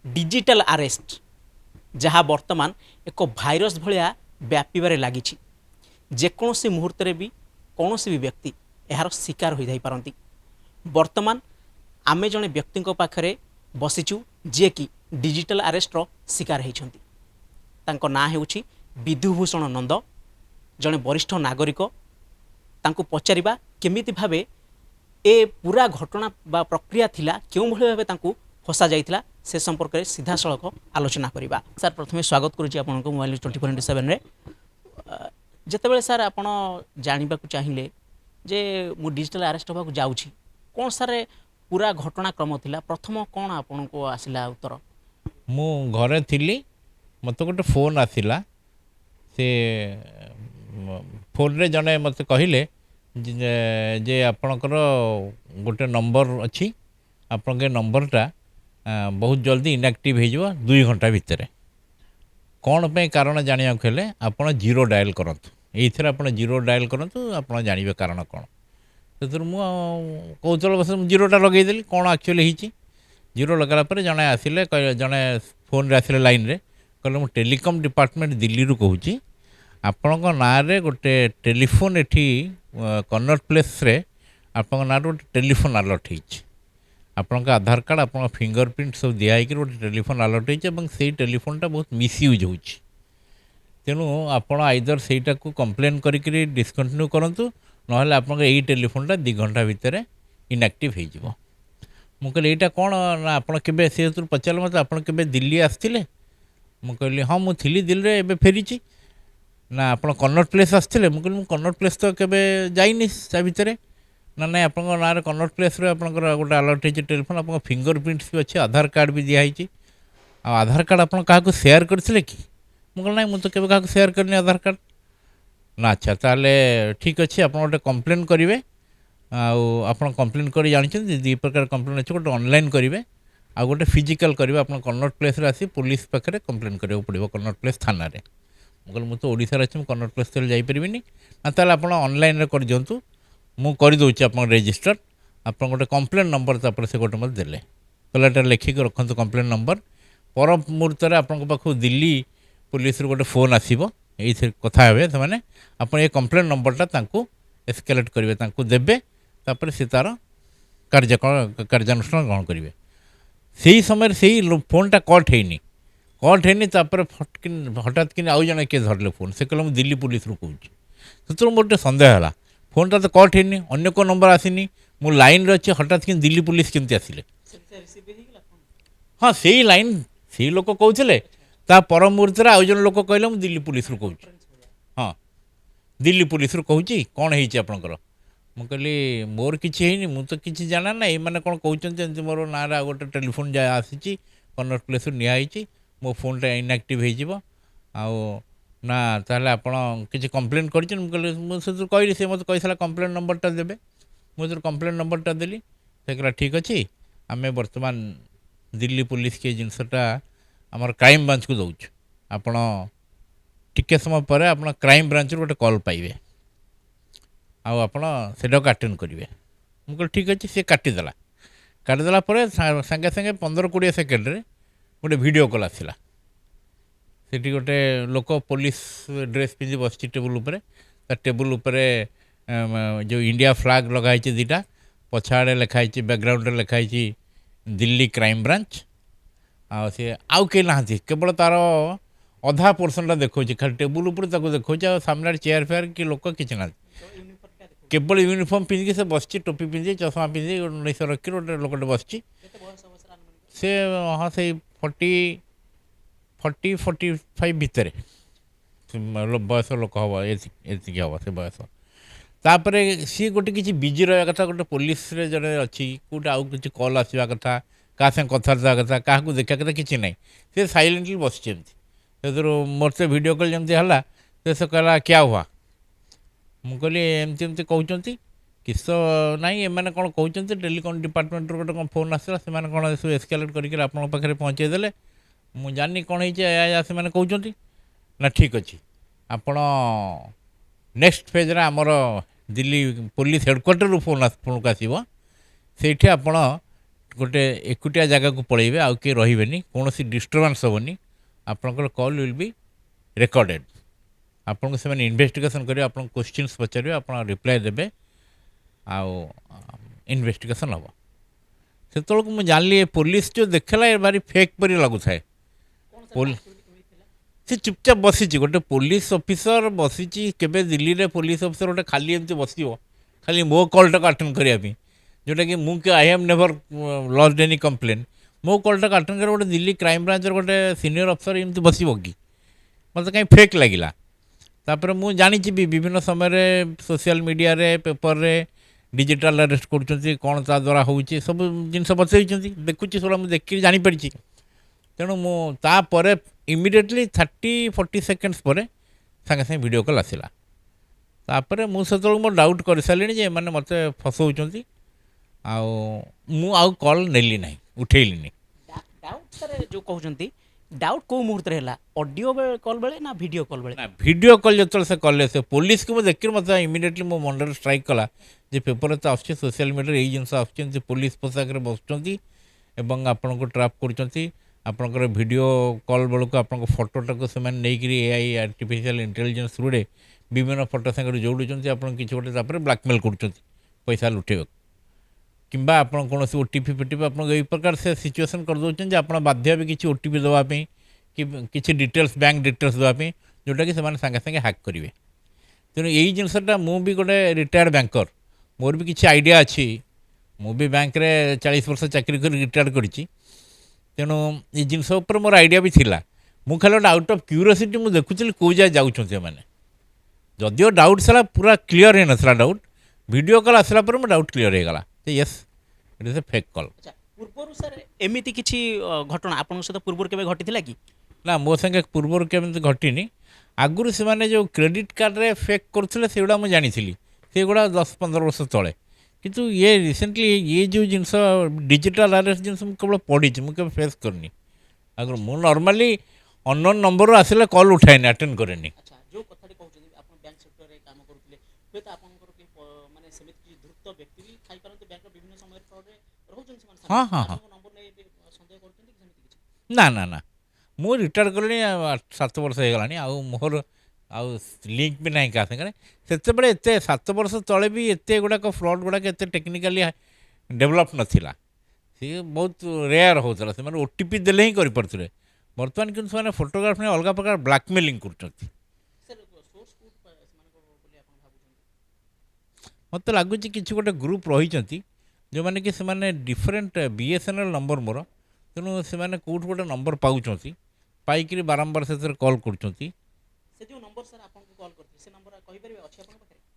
Digital arrest जहाँ वर्तमान एक भाइरस भाया व्यापार लगी जेकोसी मुहूर्त भी कौन भी व्यक्ति यार शिकार हो जाई पारती। वर्तमान आमे जड़े व्यक्ति पाखरे बसीचु जे कि डिजिटल आरेस्टर शिकार होती। तांको ना हेउछि विधुभूषण नंद, जड़े वरिष्ठ नागरिक। तांको पचारिबा केमिति भावे ए पूरा घटना बा प्रक्रिया थिला, केउं भली भावे तांको फसा जाइथिला से संपर्क में सीधा सड़क आलोचना करवा। सर प्रथमे स्वागत करुच्ची आपको मोबाइल 24/7 रे। जेतेबेले सर आपण जानवा चाहिए जे मु डिजिटल आरेस्ट होगा जाऊँगी कौन सार पूरा घटनाक्रम थिला, प्रथम कौन आपन को आसिला उत्तर? मु घरे थिली, मत गोटे फोन आसिला। से फोन रे जने मत कहले जे आपणकर गोटे नंबर अच्छी, आपण के नंबरटा बहुत जल्दी इनएक्टिव हो 2 घंटा भितर। कौन पे कारण जानिया खेले आपण जीरो डायल करंतु, एथरे आपण जीरो डायल करंतु, आपण जानिबे कारण कौन। से मु कौतूहल बस जीरोटा लगेदेली कौन एक्चुअली होती। जीरो लगाला पर जने आसिले, जने फोन रे आसिले लाइन रे, कहले मु टेलीकॉम डिपार्टमेंट दिल्ली रु कहूची, आपणक ना रे गोटे टेलीफोन एठी कन्नट प्लेस रे आपणक ना गोटे टेलीफोन अलर्ट होईची। आपणक आधार कार्ड आपण फिंगरप्रिंट सब दिखाई गोटे टेलीफोन अलर्ट होईची, से टेलीफोनटा बहुत मिसयूज होची। तेणु आपण आइदर सेटा को कंप्लेन करी डिस्कंटिन्यू करंतु, नहले आपन यही टेलीफोनटा 2 घंटा भितर इनएक्टिव हो जिवो। मु कहली एटा कोन ना आपण केबे से पचार मत आपण केबे दिल्ली आस्थिले? मु कहली हाँ मु थिली दिल्ली रे एबे फेरीची। ना आपण कन्नट प्लेस आस्थिले? मु कहली मु कन्नट प्लेस तो केबे जाइनी ता भितरे। ना ना आपण ना रे कन्नट प्लेस रे आपण गोटे अलर्ट होची टेलीफोन, आपण फिंगरप्रिंट्स भी अच्छे, आधार कार्ड भी दिया होची। आ आधार कार्ड आपण काहा शेयर करथिले कि? मु कहली ना मु तो केबे काहा शेयर करनी आधार कार्ड ना। अच्छा ताले ठीक अच्छे, आप गोटे कम्प्लेन करेंगे। आप कम्प्लेन कर जानते 2 प्रकार कम्प्लेन अच्छे, गोटे ऑनलाइन करेंगे आ गोटे फिजिकल करेंगे। आप कन्नट प्लेस रे आसी पुलिस पाखे कम्प्लेन करा पड़ो कन्नट प्लेस थाना रे। मुझे मुझे ओडिशा अच्छे, मुझे कन्नट प्लेस तले जापरि ना, ताल आप ऑनलाइन कर दिंतु, मुझे करदे आप रेजिस्टर। आप गोटे कम्प्लेन नंबर तापर से गोटे मत देले, कहला लिखिक रखु कम्प्लेन नंबर। पर मुहूर्त आप दिल्ली पुलिस गोटे फोन आसो, ये कथा हे से आप ये कम्प्लेन नंबरटा तांको एस्केलेट करेंगे, तांको देबे, तापर से तार कार्यानुष्ठान ग्रहण करेंगे। से समय से फोनटा कट होनी, कट होनी हठात कि आउ जन किए धरले फोन, से कहले मुझे दिल्ली पुलिस रू कहूँ। से मोटे सन्देह है, फोनटा तो कट होनी, अन्य को नंबर आसनी, मु लाइन रे अच्छे, हठात कि दिल्ली पुलिस केमती आसिले? हाँ से लाइन से लोक कहते ता पर मुहूर्त आउ जन लोक कहले मुझे दिल्ली पुलिस रू कहूँ। हाँ दिल्ली पुलिस रू कहूँ कौन है आपणकर? मु कहली मोर किसी है मु तो किसी जाना ना, ये मैंने कौन कहते मोर ना रे गोटे टेलीफोन जा आसी कन्नट प्लेस निहाई, मो फोनटा इनएक्टिव हो ना, ताहले आपण किसी कंप्लेन कर? मुझे कहली, से मत कही कंप्लेन नंबरटा देबे, मुझे कंप्लेन नंबरटा देली। से कहला ठीक अच्छे, आम बर्तमान दिल्ली पुलिस के जिनसटा आमर क्राइम ब्रांच को दौच, आपण टिके समय पर आप क्राइम ब्रांच गोटे कॉल पाइबे, आपण से अटेंड करेंगे। मुझे ठीक अच्छे, सी काटिदेला। काटिदेला सागे सागे 15-20 सेकेंड रे गोटे वीडियो कॉल आसला। सेठी गोटे लोक पुलिस ड्रेस पिंधि बस टेबुल उपरे, टेबुल उपरे जो इंडिया फ्लैग लगाई 2टा, पछाड़े लिखाई बैकग्राउंड रे लिखाई दिल्ली क्राइम ब्रांच। आउ के ना केवल तार अधा पोर्सन देखा, खाली टेबुल उपर देखा, सामने चेयर फेयर कि लोक किसी ना, केवल यूनिफॉर्म पिंधिकी से बस, टोपी पिंधि, चश्मा पिंधि, निश रखी गोटे लोकटे बस। से हाँ से 40-45 भितर बयस लोक हम, ये हम से बयस। तापर सी गोटे किसी बिजी रहा कथा, गोटे पुलिस रे जड़े अच्छी कौटे आउ कि कल आसवा कथा, क्या संग कथा कथा, क्या देखा कथा किसी ना, सी सैलेंटली बस। मोर से वीडियो कॉल जमी है, से कहला क्या हुआ? मु कहली एमती एमती कहते किस तो ना, एम कौन कहते टेलीकॉम डिपार्टमेंट गोटे कौन फोन आसला, से कौन सब एस्केलेट करके आपन पाखे पहुँचेदेले। मु जानी कौन से कहते ना, ठीक अच्छे आपण नेक्स्ट फेज रे आमर दिल्ली पुलिस हेडक्वार्टर फोन को आसो, से आपण गोटे एकुटिया जगह को पलैबे आउ किए रही कौन डिस्टर्बान्स हेनी आपंकर कॉल विल बी रेकर्डेड आपको से इन्वेस्टिगेशन करेंगे आप क्वेश्चंस पचारे आप रिप्लाई देवे आउ इन्वेस्टिगेशन हम से मुझे जानली पुलिस जो देखला ये भारी फेक परी लगुए से चुपचाप बसी गोटे पुलिस ऑफिसर बसी केबे दिल्ली रे पुलिस ऑफिसर गोटे खाली एमती बस खाली मो कॉलटा अटेंड करने जोटा कि मुझे I have never lost any complain मो कॉलटा अटेंड कर गोटे दिल्ली क्राइम ब्रांच गोटे सीनियर अफिसर एमती बस कि मतलब कहीं फेक लगिला तापर मुझे जानी विभिन्न समय सोशल मीडिया रे पेपर रे डिजिटल अरेस्ट कर कौन ता द्वारा हो सब जिन बतई देखुची सब मुझे देखिए जानीपारी तेणु मुझे इमिडिएटली 30-40 सेकेंड्स पर सागे सागे वीडियो कॉल आसला तापर मुझे मो डाउट कर सारे मैंने मत फसाऊँ आउ कॉल नेली ना उठेली डाउट सर जो कहते डाउट कौ मुहूर्त है ऑडियो कॉल बेले ना वीडियो कॉल बेले वीडियो कॉल जो से कले से पुलिस को देख मत इमिडिएटली मो मन स्ट्राइक कला जे पेपर तो आस सोशल मीडिया यही जिन आस पुलिस पोशाक बसुँच आपन को ट्राप कर आपंकर वीडियो कॉल बेलू आप फोटोटा को एआई आर्टिफिशियल इंटेलिजेंस थ्रुरे विभिन्न फोटो सागर जोड़ुंट आप किसी गोटे ब्लैकमेल कर पैसा लुटेक कि आप कौन ओटीपी फीटीपी आप प्रकार से सिचुएसन कर दौरान आप बाध्य भी किसी ओटीपी देवाई कि डिटेल्स बैंक डिटेल्स देवाई जोटा कि सागे सागे हैक करेंगे तेणु यही जिनसा मुझे गोटे रिटायर्ड बैंकर मोर भी किसी आइडिया अच्छी मुझे बैंक में 40 वर्ष चाकरी कर रिटायर्ड करी तेणु ये जिनस मोर आइडिया भी थिला मु खाली गोटे आउट ऑफ क्यूरियोसिटी मुझे देखुली कौ जाए जाऊँचे मैंने जदिव डाउट सारा पूरा क्लीयर हो नाला डाउट वीडियो कॉल आसला मो डाउट क्लीयर हो गला yes it is a fake call पूर्व सर एमती किसी घटना आप सहित पूर्व के घटी कि ना मो संगे पूर्व केमती घटनी आगुरी से जो क्रेडिट कार्ड रे फेक करते से मुझे जानी से गुड़ा 10-15 वर्ष तले किंतु ये रिसेंटली ये जो जिनस डिजिटल अरेस्ट जिन केवल पढ़ी मुझे फेस करनी आगर मु नॉर्मली अननोन नंबर आसिले कॉल उठाएनि अटेंड करेनि अच्छा जो कथाटी कहउछथि आपण बैंक सेक्टर रे काम करूतले होत आपनकर कि माने समिति कि द्रुत व्यक्ति भी खाइ परंतु बैंक रो विभिन्न समय फ्रॉड रे रहउछन से माने हाँ नंबर नै संदेह करछन कि समिति किछ ना ना ना मु रिटायर कलिनी 7 वर्ष हो गलानी आ मोर आउ लिंक भी ना क्या सागर से एत 7 वर्ष तले भी एत गुड़ाक फ्रॉड गुड़ाक एत टेक्निकाली डेभलप नाला सी बहुत रेयर होता से ओटीपी देले ही करें बर्तमान कि फोटोग्राफ ने अलग प्रकार ब्लैकमेलिंग कर मत लगुच कि गोटे ग्रुप रही जो मैंने कि डिफरेंट बीएसएनएल नंबर मोर तेणु से कौट गोटे नंबर पाँच पाई बारंबार से कॉल कर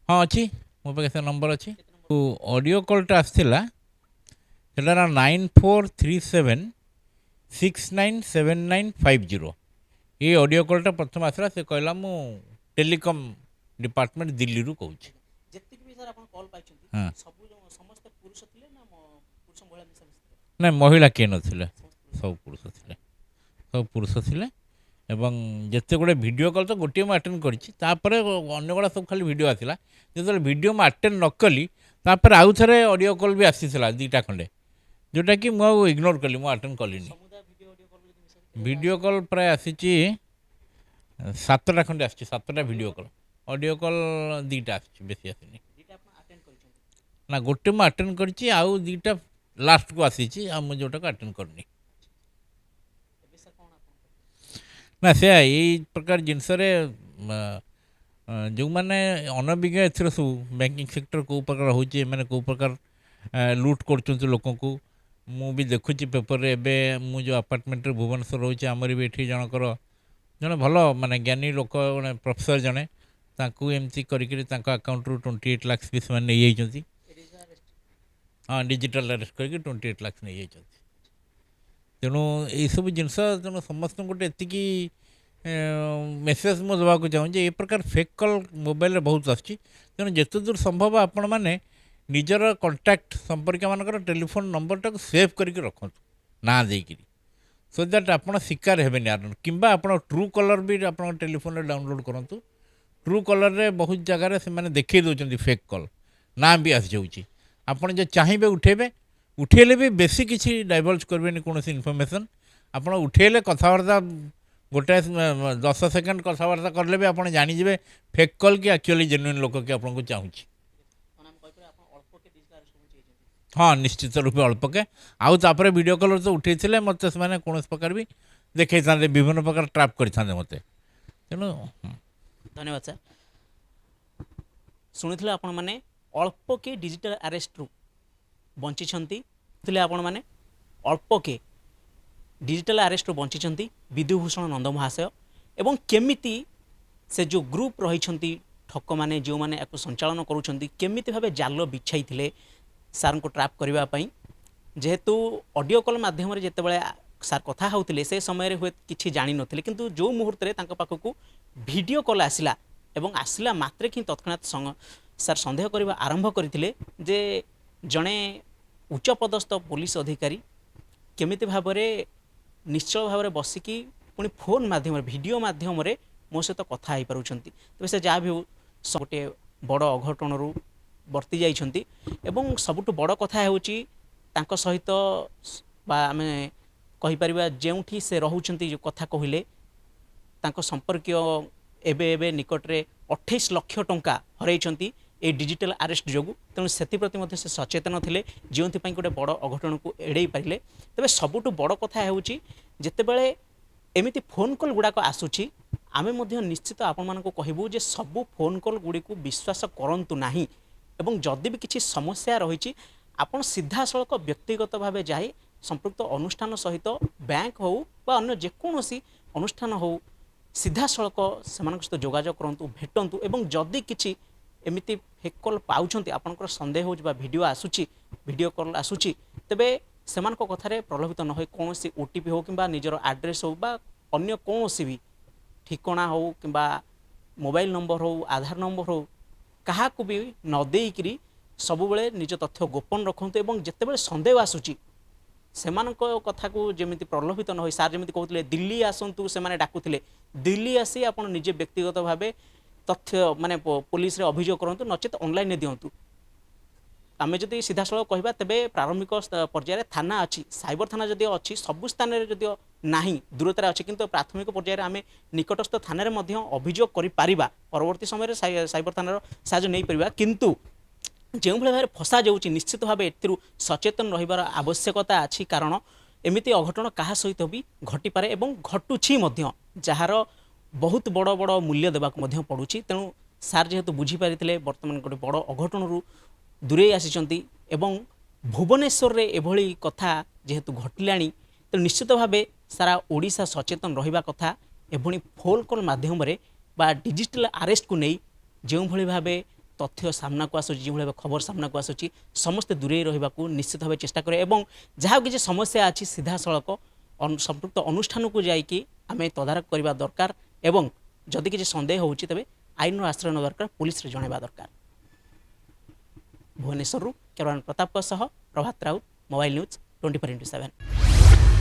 हाँ अच्छी मो पाखे से नंबर अच्छी ऑडियो कॉलटा आसला सेटा 9437697950 ये ऑडियो कॉलटा प्रथम आसला से कहला मु टेलीकॉम डिपार्टमेंट दिल्ली रू कहूँ ना महिला किए नथिले सब पुरुष थे एवं जिते गुड़े वीडियो कॉल तो गोटे मुझे अटेंड कर अन्य गुड़ा सब खाली वीडियो आसला जो वीडियो मुझे अटेंड न कली तापर आउ थे ऑडियो कॉल भी आसीला 2टा खंडे जोटा कि मुझे इग्नोर कली मुझे अटेंड कलिनी वीडियो कॉल प्राय आसी 7टा खंडे आसी 7टा वीडियो कॉल ऑडियो कॉल 2टा आसी बेसी आसनी ना गोटे मुझे अटेंड कर 2टा लास्ट को आसी मुझे जोटा को अटेंड करनी ना से यही प्रकार जिनस जो मैंने अनभिज्ञ एथर सब बैंकिंग सेक्टर कौ प्रकार होचे मैंने कौ प्रकार लूट कर लोक को मु भी देखुची पेपर रे एबे मु जो अपार्टमेंट भुवनेश्वर रोचे आमर भी ये जनकर जड़े भल माने ज्ञानी लोक जड़े प्रोफेसर जड़े एमती अकाउंट रू 28 लाख भी से नहीं जाइए हाँ डिजिटल अरेस्ट करके 28 लाख नहीं जाइए तेणु यही सब जिनस तेणु समस्त गोटे एति मेसेज मुझे देवाक चाहूँगी ये प्रकार फेक कॉल मोबाइल बहुत आसी तेणु जिते दूर संभव आपण मैंने निजर कॉन्टैक्ट संपर्क मान टेलीफोन नंबरटा को सेव करके रखु ना देकर सो दैट आप शिकार हेबेनि कि आप ट्रू कलर भी आप टेलीफोन डाउनलोड करूँ ट्रू कलर रे बहुत जगार से देखई दौरान फेक कॉल ना भी आसी जाऊँगी आपड़ जो चाहिए उठेबे उठेले भी बेसी किसी डाइवर्ज करबेनि कौन इनफर्मेशन आप उठेले कथबार्ता गोटे 10 सेकेंड कथबार्ता करले भी आप जानीजे फेक कॉल कि एक्चुअली जेन्युइन लोक कि आपको चाहूँगी हाँ निश्चित रूपे अल्पके आउ तापर वीडियो कॉल तो उठे मत से कौन प्रकार भी देखा था विभिन्न प्रकार ट्राप करते मत तेणु धन्यवाद सर शुणी आपण मैंने अल्प के डिजिटल अरेस्ट रु बंची आपण मैंने अल्प के डिजिटल अरेस्ट रु बंची विद्युभूषण नंद महाशय एवं केमिति से जो ग्रुप रही ठक मैंने जो मैंने संचालन करुँच भाव जाल बिछाई थे सार को ट्राप करने जेहेतु ऑडियो कॉल माध्यम जितेबाला सार कथा होते से समय हुए किसी जान नी किंतु जो मुहूर्त में पाखक वीडियो कॉल आसला एवं आसला मात्रे कि तत्क्षणात सार सन्देह करने आरंभ करते जे जड़े उच्च पदस्थ पुलिस अधिकारी केमिति भाव निश्चल भाव बसिकी पुणी फोन माध्यम वीडियो माध्यम मो सहित कथा हो पार्टी तेज से जहाँ भी हो गोटे बड़ अघटन वर्ती जाइछंती एवं सबुठ बड़ कथा होची तांको सहित बा आमे कहि परिबा जेउठी से रहउछंती जो कथा कहिले तांको संपर्कीय एबे एबे निकट रे 28 लाख टंका हरैछंती ए डिजिटल अरेस्ट जोगु तेणु से प्रति मध्य से सचेतन थिले जोंथि पई गोटे बड़ अघटन को एड़ै पारिले तबे सबुठ बड़ कथा होची जेतेबेले एमिति फोन कॉल गुड़ाक आसुची आमे मध्य निश्चित आपण मानको कहिबु जे सबु फोन कॉल गुडी को विश्वास करंतु नाही एवं जदि भी किसी समस्या रही आपन सीधा सड़क व्यक्तिगत भाव जाए संपृक्त अनुष्ठान सहित बैंक हो बा अन्य जेकोसी अनुष्ठान हो सीधा सड़क से सहित जोगाजोग करूँ भेटंतु एवं जदि किसी एमती फेक कॉल पाउछंती आपनकर संदेह हो वीडियो आसुची वीडियो कॉल आसुची तेबे सेमानक कथारे प्रलोभित न होई कोनोसी ओटीपी हो किंबा निजर एड्रेस हो बा अन्य कोनोसी भी ठिकाना हो किंबा मोबाइल नंबर हो आधार नंबर हो क्या भी न देकरी सबुबले निज तथ्य गोपन रखते और जितेबाला सन्देह आसूची से कथा को जमी प्रलोभित न हो सार जमी कहते दिल्ली आसतु से डाकुले दिल्ली आसी आप निजे व्यक्तिगत भाव तथ्य माने पुलिस रे अभियोग करूँ नचेत ऑनलाइन दिंतु आम जदि सीधा सड़क कहवा तेरे प्रारंभिक पर्यायर थाना अच्छी साइबर थाना जदि अच्छी सबु स्थान जदि ना दूरतार अच्छी किंतु प्राथमिक पर्यायर आम निकटस्थ थाना अभियोग करिपारिबा परवर्ती समय साइबर थानार साहाय्य नहीं पारिबा किंतु जो भाव फसा जाऊँगी निश्चित भाव ए सचेतन रहिबार आवश्यकता अच्छी कारण एमिति अघटन क्या सहित भी घटिपारे एवं घटुछि जार बहुत बड़ बड़ मूल्य देवाक पड़ुछि तेणु सार जेहेतु बुझीपारी बर्तमान गोटे बड़ अघटन दूरे आसी एवं भुवनेश्वर रे एभली कथा जेहेतु घटिलाणी तो निश्चित भाव सारा ओडिशा सचेतन रहिबा कथा एभली फोन कॉल माध्यम बा डिजिटल अरेस्ट को नहीं जो भली भाव तथ्य सामना को आसुची जो भाव खबर सामना को आसुची समस्ते दूरे रहिबा को निश्चित भाव चेष्टा करे एवं जहाँ किसी समस्या अच्छी सीधा सड़क संपृक्त अनुष्ठान को जाइकी आम तदारख करने दरकार एवं जदि किसी सन्देह होची तबे आईन आश्रय न दरकार पुलिस रे जणाइबा दरकार। भुवनेश्वर कैमरामैन प्रताप प्रभात राउत मोबाइल न्यूज 24x7।